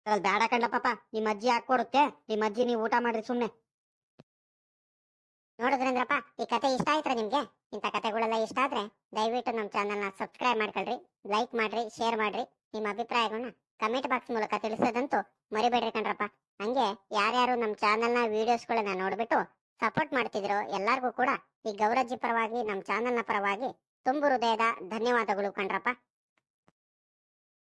ಅದ್ರಲ್ಲಿ ಬೇಡ ಕಂಡ ಪಾಪ, ನಿಮ್ಮ ಅಜ್ಜಿ ಹಾಕೊಡುತ್ತೆ. ನಿಮ್ಮ ಅಜ್ಜಿ ನೀವು ಊಟ ಮಾಡ್ರಿ ಸುಮ್ನೆ. ನೋಡಿದ್ರೇಂದ್ರಪ್ಪ, ಈ ಕತೆ ಇಷ್ಟ ಆಯ್ತ್ರ ನಿಮ್ಗೆ? ಇಂಥ ಕತೆಗಳೆಲ್ಲ ಇಷ್ಟ ಆದ್ರೆ ದಯವಿಟ್ಟು ನಮ್ಮ ಚಾನಲ್ನ ಸಬ್ಸ್ಕ್ರೈಬ್ ಮಾಡ್ಕೊಳ್ರಿ, ಲೈಕ್ ಮಾಡ್ರಿ, ಶೇರ್ ಮಾಡ್ರಿ. ನಿಮ್ಮ ಅಭಿಪ್ರಾಯಗಳನ್ನ ಕಮೆಂಟ್ ಬಾಕ್ಸ್ ಮೂಲಕ ತಿಳಿಸೋದಂತೂ ಮರಿಬೇಡ್ರಿ ಕಣ್ರಪ್ಪ. ಹಂಗೆ ಯಾರ್ಯಾರು ನಮ್ಮ ಚಾನಲ್ನ ವಿಡಿಯೋಸ್ಗಳನ್ನ ನೋಡ್ಬಿಟ್ಟು ಸಪೋರ್ಟ್ ಮಾಡ್ತಿದ್ರು ಎಲ್ಲಾರ್ಗೂ ಕೂಡ ಈ ಗೌರಜ್ಜಿ ಪರವಾಗಿ, ನಮ್ಮ ಚಾನಲ್ನ ಪರವಾಗಿ ತುಂಬು ಹೃದಯದ ಧನ್ಯವಾದಗಳು ಕಣ್ರಪ್ಪ.